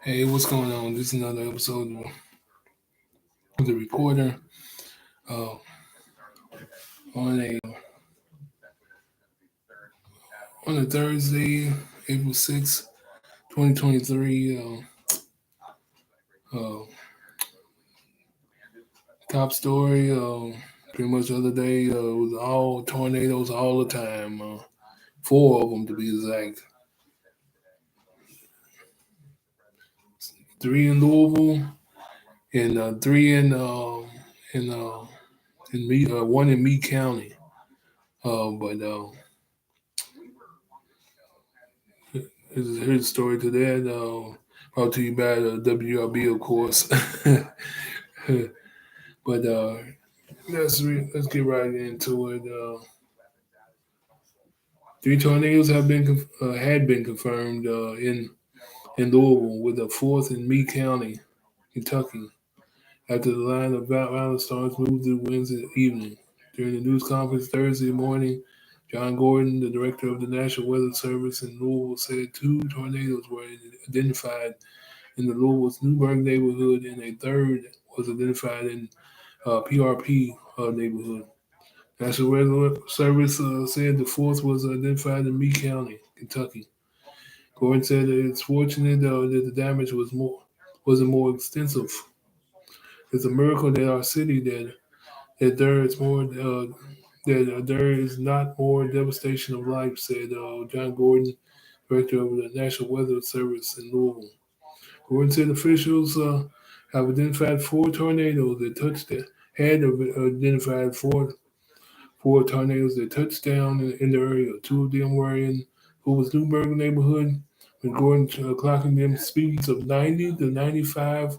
Hey, what's going on? This is another episode of The Reporter uh, on a Thursday, April 6th, 2023. Uh, top story, pretty much the other day, was all tornadoes all the time. Four of them to be exact. Three in Louisville and three in one in Meade County. But here's a story to that. Brought to you by WRB, of course. But let's get right into it. Three tornadoes had been confirmed in Louisville, with a fourth in Meade County, Kentucky, after the line of violent storms moved through Wednesday evening. During the news conference Thursday morning, John Gordon, the director of the National Weather Service in Louisville, said two tornadoes were identified in the Louisville's Newburgh neighborhood, and a third was identified in PRP neighborhood. National Weather Service said the fourth was identified in Meade County, Kentucky. Gordon said that it's fortunate that the damage wasn't more extensive. It's a miracle that our city that there is more that there is not more devastation of life," said John Gordon, director of the National Weather Service in Louisville. Gordon said officials have identified four tornadoes that identified four tornadoes that touched down in the area. Two of them were in Louisville's Newburgh neighborhood, with Gordon clocking them speeds of 90 to 95,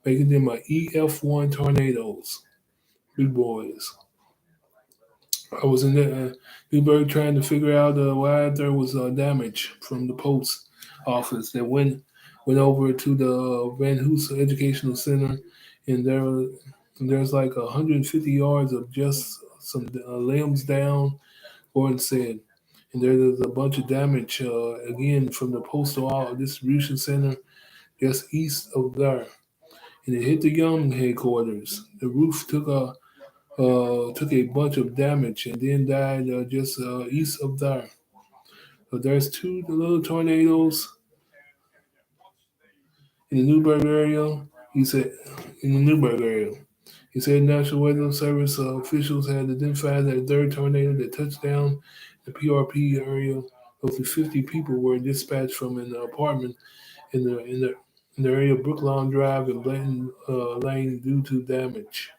making them EF1 tornadoes. Big boys. I was in Newburgh trying to figure out why there was damage from the post office that went over to the Van Hoos Educational Center, and there's like 150 yards of just some limbs down. Gordon said, and there's a bunch of damage again from the postal distribution center just east of there, and it hit the Young headquarters. The roof took a bunch of damage and then died just east of there. So there's two little tornadoes in the Newburgh area. He said, in the Newburgh area. He said National Weather Service officials had identified a third tornado that touched down the PRP area. Roughly 50 people were dispatched from an apartment in the area of Brooklawn Drive and Blanton Lane due to damage.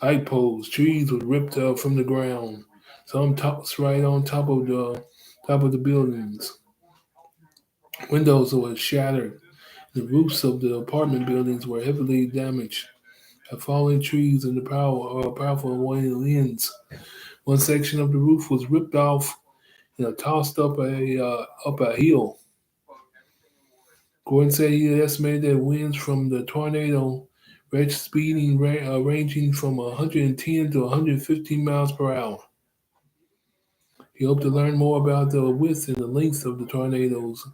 Light poles, trees were ripped from the ground. Some tops right on top of the buildings. Windows were shattered. The roofs of the apartment buildings were heavily damaged by falling trees and the powerful winds. One section of the roof was ripped off and tossed up a hill. Gordon said he estimated that winds from the tornado reached ranging from 110 to 115 miles per hour. He hoped to learn more about the width and the length of the tornadoes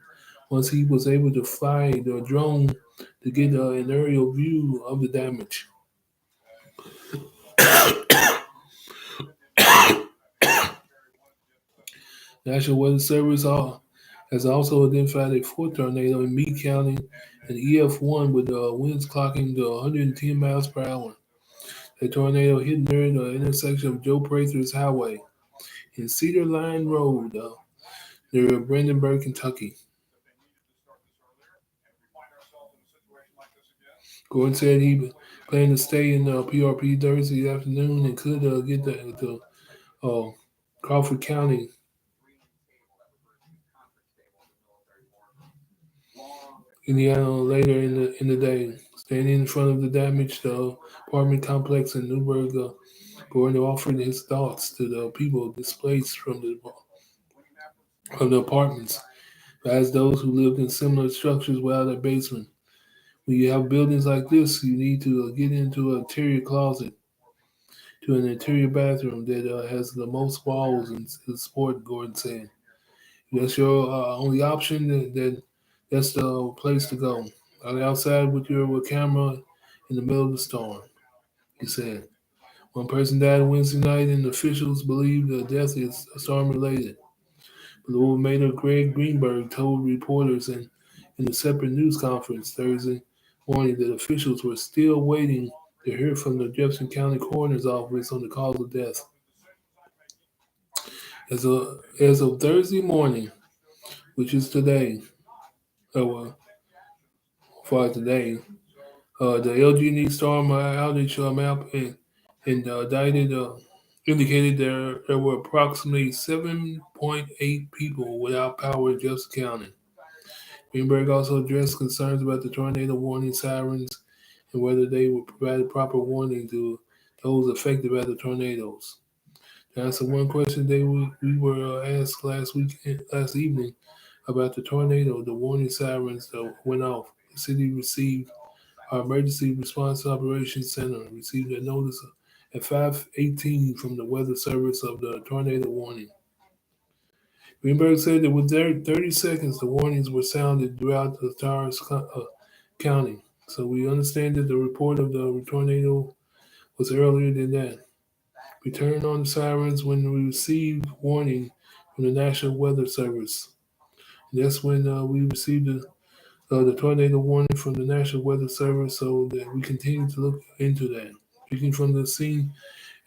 once he was able to fly the drone to get an aerial view of the damage. National Weather Service has also identified a fourth tornado in Meade County, an EF1 with winds clocking to 110 miles per hour. The tornado hit near the intersection of Joe Prather's Highway and Cedar Line Road near Brandenburg, Kentucky. Gordon said he planned to stay in PRP Thursday afternoon and could get to Crawford County. Indiana later in the day. Standing in front of the damaged apartment complex in Newburgh, Gordon offered his thoughts to the people displaced from the apartments, as those who lived in similar structures without a basement. When you have buildings like this, you need to get into an interior closet to an interior bathroom that has the most walls in the sport, Gordon said. That's your only option. That's the place to go. Outside with your camera in the middle of the storm, he said. One person died Wednesday night, and officials believe the death is storm related. Louisville Mayor Greg Greenberg told reporters in a separate news conference Thursday morning that officials were still waiting to hear from the Jefferson County Coroner's Office on the cause of death. As of Thursday morning, which is today, for today, the LG&E storm outage map indicated there were approximately 7.8 people without power in Jefferson County. Greenberg also addressed concerns about the tornado warning sirens and whether they would provide proper warning to those affected by the tornadoes. To answer one question we were asked last evening about the tornado, the warning sirens went off. The city received our Emergency Response Operations Center received a notice at 5:18 from the Weather Service of the tornado warning. Greenberg said that within 30 seconds, the warnings were sounded throughout the entire county. So we understand that the report of the tornado was earlier than that. We turned on the sirens when we received warning from the National Weather Service. And that's when we received the tornado warning from the National Weather Service, so that we continue to look into that. Speaking from the scene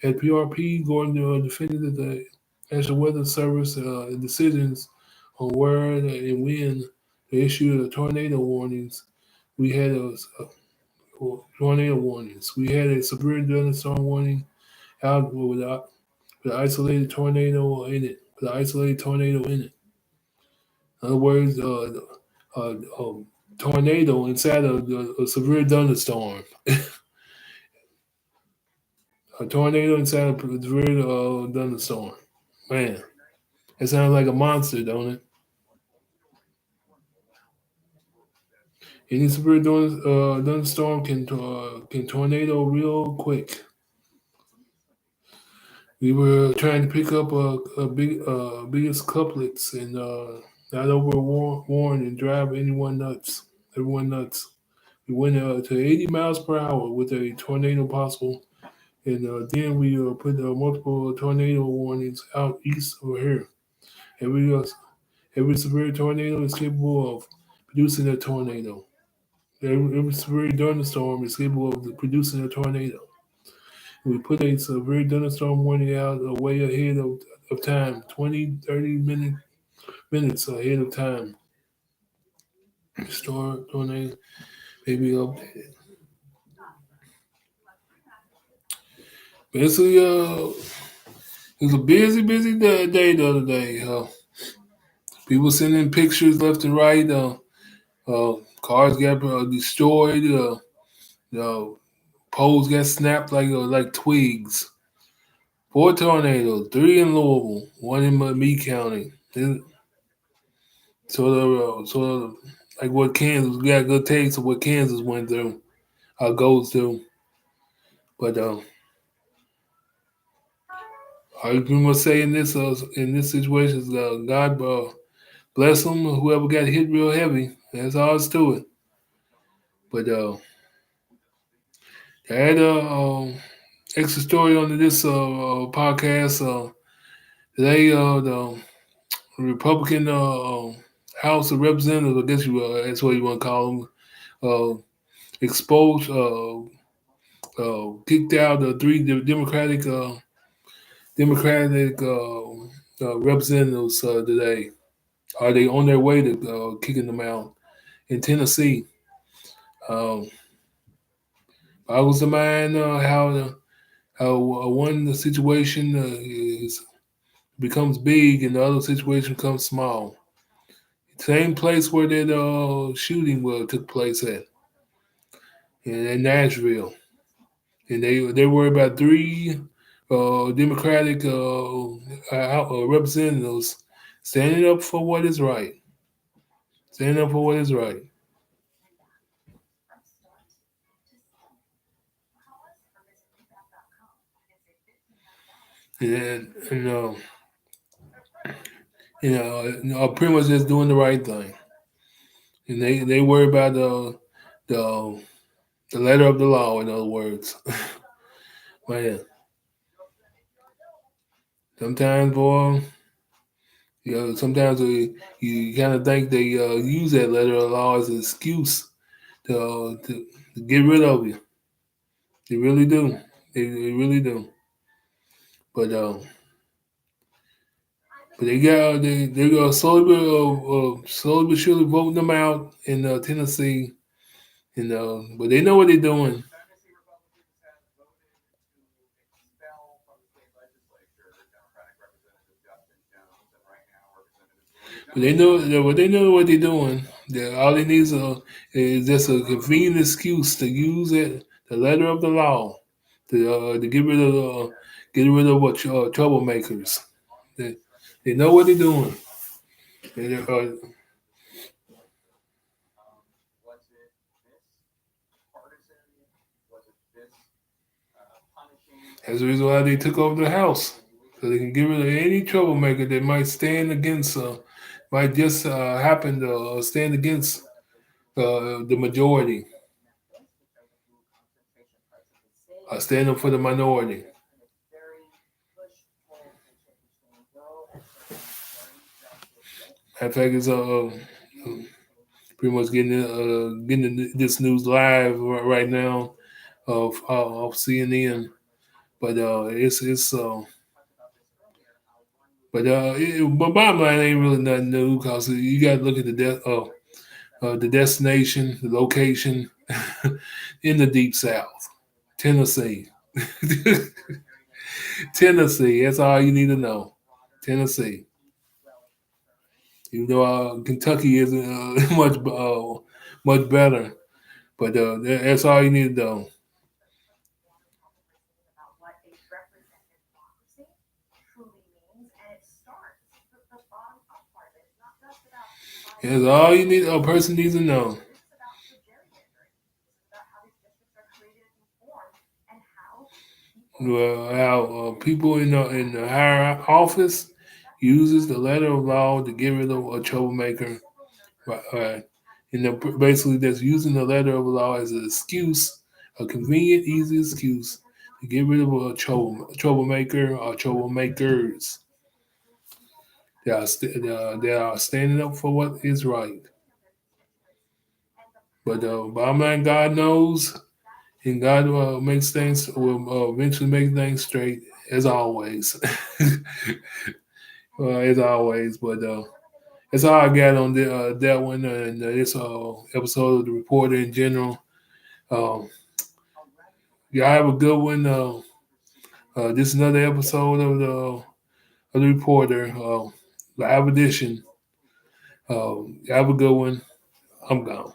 at PRP, Gordon defended that the National Weather Service decisions on where and when they issue the tornado warnings. We had tornado warnings. We had a severe thunderstorm warning out with an isolated tornado in it. With an isolated tornado in it. In other words, tornado inside a severe thunderstorm. A tornado inside a severe thunderstorm. Man, it sounds like a monster, don't it? Any severe thunderstorm can tornado real quick. We were trying to pick up biggest couplets and not overwarn and drive everyone nuts. We went to 80 miles per hour with a tornado possible, and then we put multiple tornado warnings out east over here. Every uh, every severe tornado is capable of producing a tornado. Every severe thunderstorm is capable of producing a tornado. We put a severe thunderstorm warning out way ahead of time, 20, 30 minutes ahead of time. Storm tornado may be updated. Basically, it was a busy day the other day. People sending pictures left and right. Cars got destroyed. Poles got snapped like twigs. 4 tornadoes, 3 in Louisville, 1 in Meade County. Sort of like what Kansas, we got a good taste of what Kansas went through, goes through. But I pretty much say in this situation is God bless them. Whoever got hit real heavy, that's all it's to it. But I had extra story on this podcast today. The Republican House of Representatives, I guess that's what you want to call them, exposed, kicked out the 3 Democratic representatives today. Are they on their way to kicking them out in Tennessee? Boggles the mind how one situation becomes big and the other situation becomes small. Same place where that shooting took place at in Nashville, and they worry about 3 Democratic representatives standing up for what is right. Standing up for what is right. and pretty much just doing the right thing, and they worry about the the letter of the law. In other words, man, sometimes, boy, sometimes you kind of think they use that letter of the law as an excuse to get rid of you. They really do. They really do. But they go slowly but surely voting them out in Tennessee, but they know what they're doing. But they know what they're doing. All they need is just a convenient excuse to use it, the letter of the law, to get rid of what troublemakers. They, they know what they're doing. They, that's the reason why they took over the House, so they can get rid of any troublemaker that might stand against, might just happen to stand against the majority, stand up for the minority. In fact, it's pretty much getting this news live right now of CNN, but but bottom line ain't really nothing new because you got to look at the destination, the location in the deep south, Tennessee. Tennessee. That's all you need to know. Tennessee. Even though Kentucky isn't much better, but that's all you need to know. That's all you need. A person needs to know. Well, how people in the higher office uses the letter of law to get rid of a troublemaker, right? And basically, that's using the letter of law as an excuse, a convenient, easy excuse to get rid of a troublemaker or troublemakers. They are standing up for what is right. But bottom line, God knows, and God makes things will eventually make things straight as always, as always. But that's all I got on that one and this episode of the Reporter in general. Um, y'all have a good one. This is another episode of the Reporter live edition. Have a good one. I'm gone.